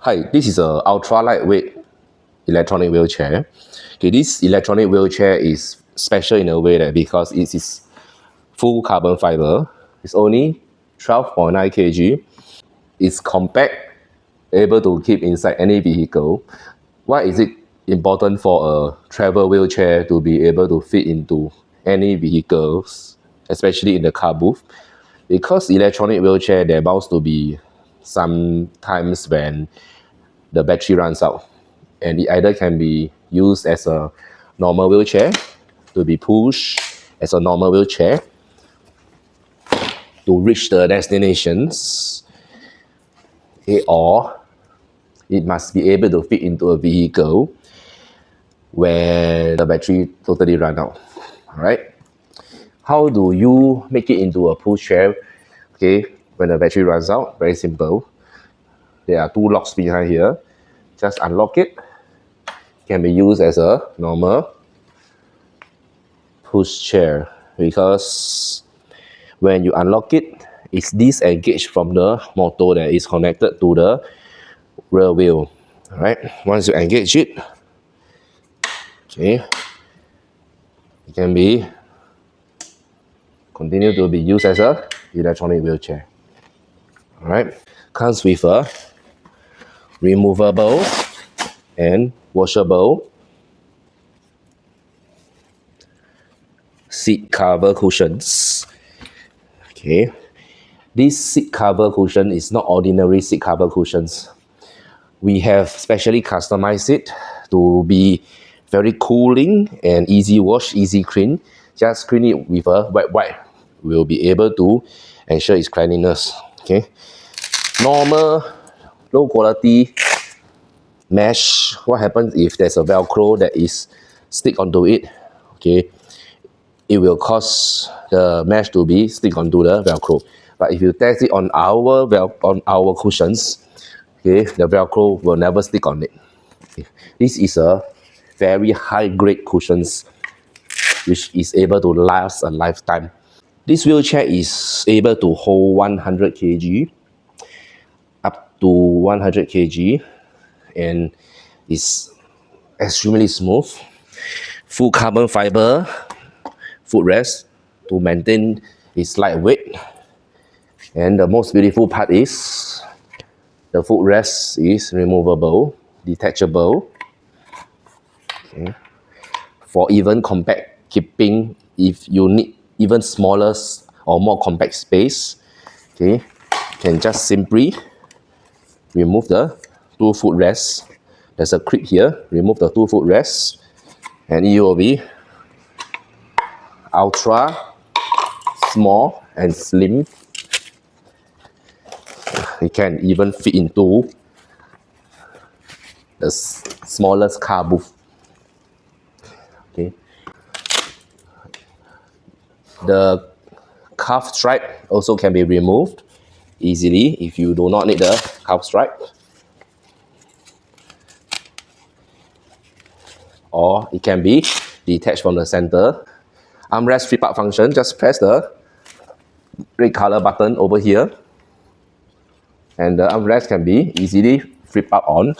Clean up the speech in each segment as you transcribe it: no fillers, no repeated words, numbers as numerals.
Hi, this is a ultra lightweight electronic wheelchair. Okay, this electronic wheelchair is special in a way that because it is full carbon fiber, it's only 12.9 kg. It's compact, able to keep inside any vehicle. Why is it important for a travel wheelchair to be able to fit into any vehicles, especially in the car booth? Because electronic wheelchair, there bound to be some times when the battery runs out, and it either can be used as a normal wheelchair, to be pushed as a normal wheelchair to reach the destinations, or it must be able to fit into a vehicle where the battery totally run out. Alright, how do you make it into a push chair? Okay, when the battery runs out, very simple. There are two locks behind here. Just unlock it. It can be used as a normal push chair, because when you unlock it, it's disengaged from the motor that is connected to the rear wheel. Alright, once you engage it, okay, it can be continue to be used as a electronic wheelchair. Alright, comes with a removable and washable seat cover cushions. Okay, this seat cover cushion is not ordinary seat cover cushions. We have specially customized it to be very cooling and easy wash, easy clean. Just clean it with a wet wipe. We'll be able to ensure its cleanliness. Okay, normal low quality mesh, what happens if there's a velcro that is stick onto it? Okay, it will cause the mesh to be stick onto the velcro. But if you test it on our cushions, okay, the velcro will never stick on it. Okay. This is a very high grade cushions which is able to last a lifetime. This wheelchair is able to hold 100 kg, up to 100 kg, and is extremely smooth. Full carbon fiber footrest to maintain its lightweight. And the most beautiful part is the footrest is removable, detachable. Okay. For even compact keeping, if you need even smaller or more compact space, okay, you can just simply remove the two footrests. There's a clip here, remove the two footrests, and it will be ultra small and slim. It can even fit into the smallest car booth. Okay. The cuff stripe also can be removed easily if you do not need the cuff stripe. Or it can be detached from the center. Armrest flip up function, just press the red color button over here, and the armrest can be easily flip up on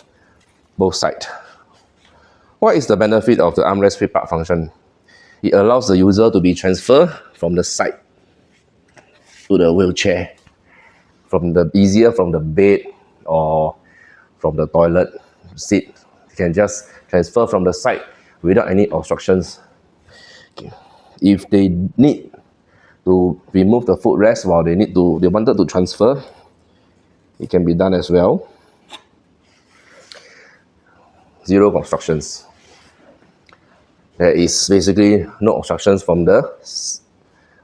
both sides. What is the benefit of the armrest flip up function? It allows the user to be transferred from the side to the wheelchair, easier from the bed or from the toilet seat. You can just transfer from the side without any obstructions. Okay. If they need to remove the footrest while they wanted to transfer, it can be done as well. Zero obstructions. There is basically no obstructions from the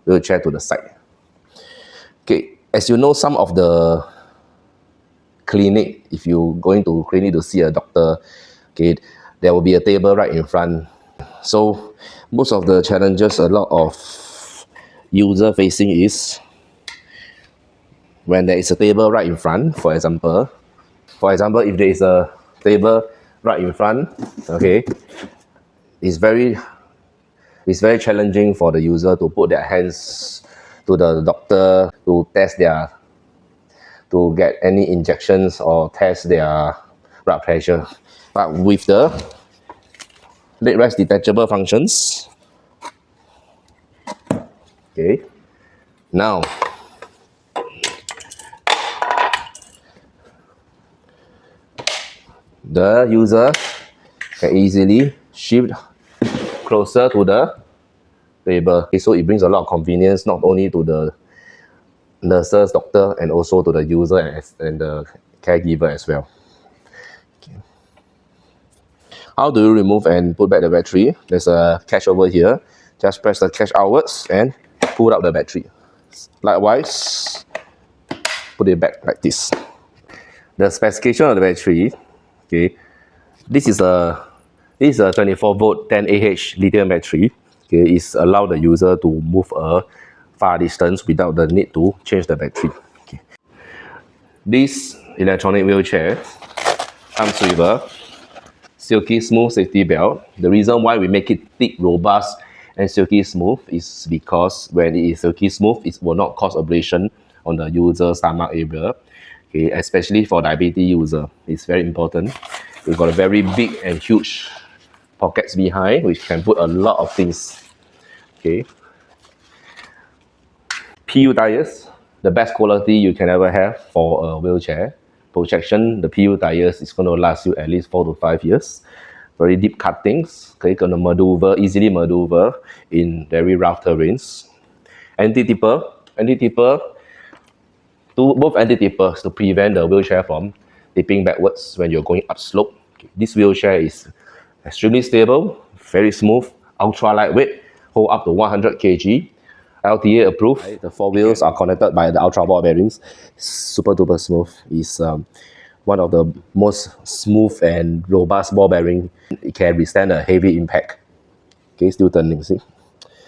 wheelchair to the side. Okay, as you know, some of the clinic, if you're going to clinic to see a doctor, okay, there will be a table right in front. So most of the challenges a lot of user facing is when there is a table right in front. For example, if there is a table right in front, okay, it's very challenging for the user to put their hands to the doctor to get any injections or test their blood pressure. But with the leg rest detachable functions, okay, now the user can easily shift closer to the table. Okay, so it brings a lot of convenience not only to the nurses, doctor, and also to the user and the caregiver as well. Okay. How do you remove and put back the battery? There's a catch over here. Just press the catch outwards and pull out the battery. Likewise, put it back like this. The specification of the battery, okay, this is a 24 volt 10 Ah lithium battery. Okay, it's allow the user to move a far distance without the need to change the battery. Okay. This electronic wheelchair comes with a silky smooth safety belt. The reason why we make it thick, robust, and silky smooth is because when it is silky smooth, it will not cause abrasion on the user's stomach area. Okay, especially for diabetes user, it's very important. We've got a very big and huge pockets behind, which can put a lot of things. Okay. PU tires, the best quality you can ever have for a wheelchair. Projection, the PU tires is going to last you at least 4 to 5 years. Very deep cuttings, okay, going to easily maneuver in very rough terrains. Anti-tipper, both anti-tippers to prevent the wheelchair from tipping backwards when you're going upslope. Okay. This wheelchair is extremely stable, very smooth, ultra lightweight, hold up to 100 kg. LTA approved. The 4 wheels are connected by the ultra ball bearings. Super duper smooth. It's one of the most smooth and robust ball bearing. It can withstand a heavy impact. Okay, still turning, see?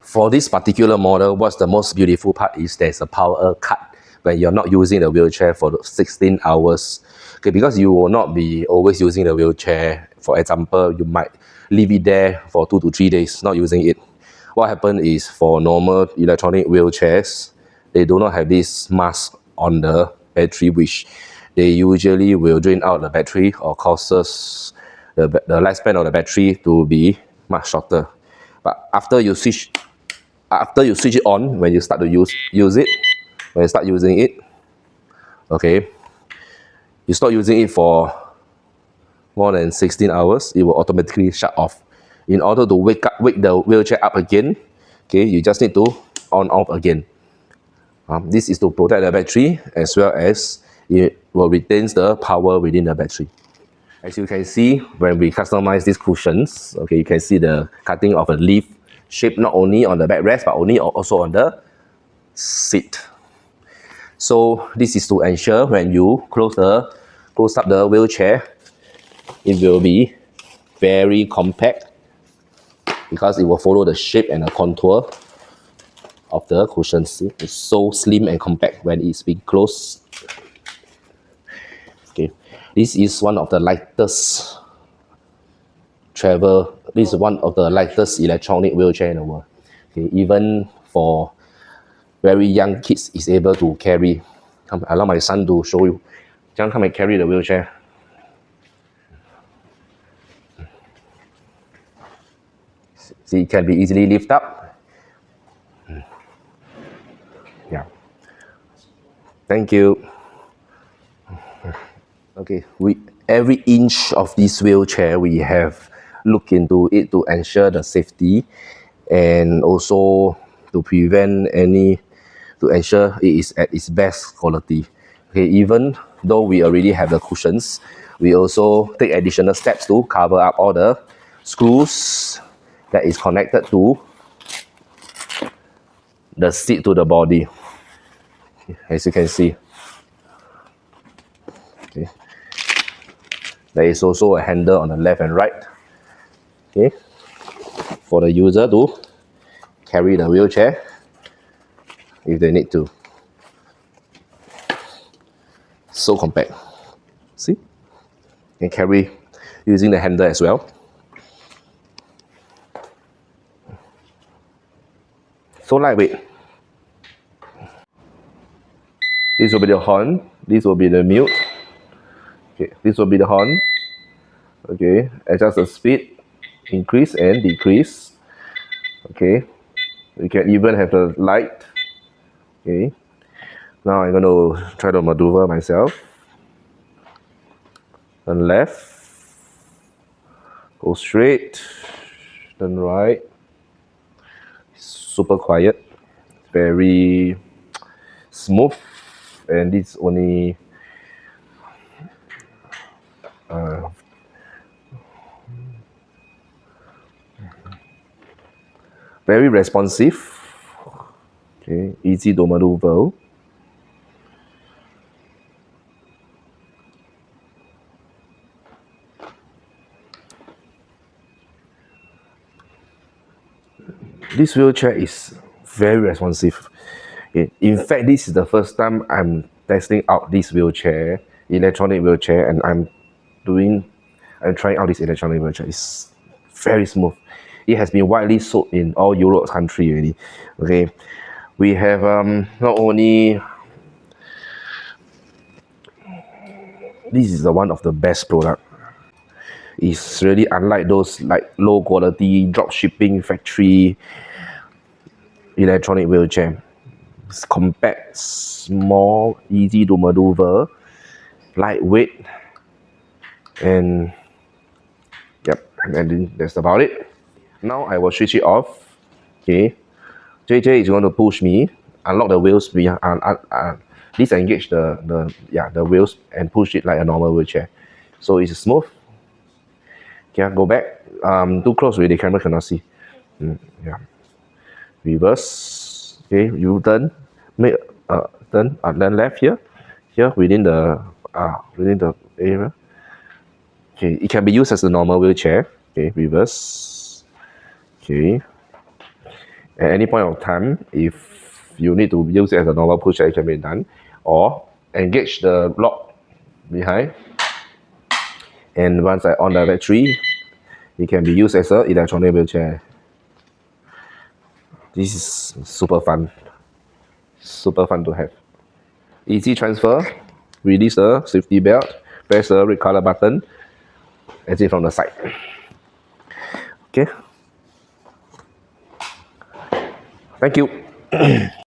For this particular model, what's the most beautiful part is there's a power cut when you're not using the wheelchair for 16 hours. Okay, because you will not be always using the wheelchair. For example, you might leave it there for 2 to 3 days, not using it. What happens is for normal electronic wheelchairs, they do not have this mask on the battery, which they usually will drain out the battery or causes the lifespan of the battery to be much shorter. But after you switch it on, when you start to use it, when you start using it, okay, you start using it for more than 16 hours, it will automatically shut off. In order to wake the wheelchair up again, okay, you just need to on off again. This is to protect the battery as well as it will retain the power within the battery. As you can see, when we customize these cushions, okay, you can see the cutting of a leaf shape not only on the backrest but also on the seat. So this is to ensure when you close up the wheelchair, it will be very compact, because it will follow the shape and the contour of the cushions. See? It's so slim and compact when it's being closed. Okay, this is one of the lightest electronic wheelchair in the world. Okay, even for very young kids is able to carry. Allow my son to show you. John, come and carry the wheelchair. See, it can be easily lifted up. Yeah. Thank you. Okay, every inch of this wheelchair we have looked into it to ensure the safety and also to ensure it is at its best quality. Okay, even though we already have the cushions, we also take additional steps to cover up all the screws that is connected to the seat to the body, as you can see. Okay. There is also a handle on the left and right, okay, for the user to carry the wheelchair if they need to. So compact. See? You can carry using the handle as well. So lightweight. This will be the horn. This will be the mute. Okay, this will be the horn. Okay, adjust the speed, increase and decrease. Okay, you can even have the light. Okay, now I'm going to try to maneuver myself. Turn left, go straight, turn right. Super quiet, very smooth, and this only very responsive. Okay, easy to maneuver. This wheelchair is very responsive. Okay. In fact, this is the first time I'm testing out this wheelchair, electronic wheelchair, and I'm trying out this electronic wheelchair. It's very smooth. It has been widely sold in all Europe country already. Okay, we have not only this is the one of the best product. It's really unlike those like low quality drop shipping factory electronic wheelchair. It's compact, small, easy to maneuver, lightweight, and yep, and then that's about it. Now I will switch it off. Okay, JJ is going to push me, unlock the wheels, disengage the wheels and push it like a normal wheelchair. So it's smooth. Okay, go back. Too close with the camera cannot see. Yeah. Reverse. Okay, you turn. Make turn. Then left here. Here within the area. Okay, it can be used as a normal wheelchair. Okay, reverse. Okay. At any point of time, if you need to use it as a normal push, it can be done. Or engage the lock behind. And once I on the battery, it can be used as an electronic wheelchair. This is super fun. Super fun to have. Easy transfer. Release the safety belt. Press the red color button. Exit from the side. Okay. Thank you.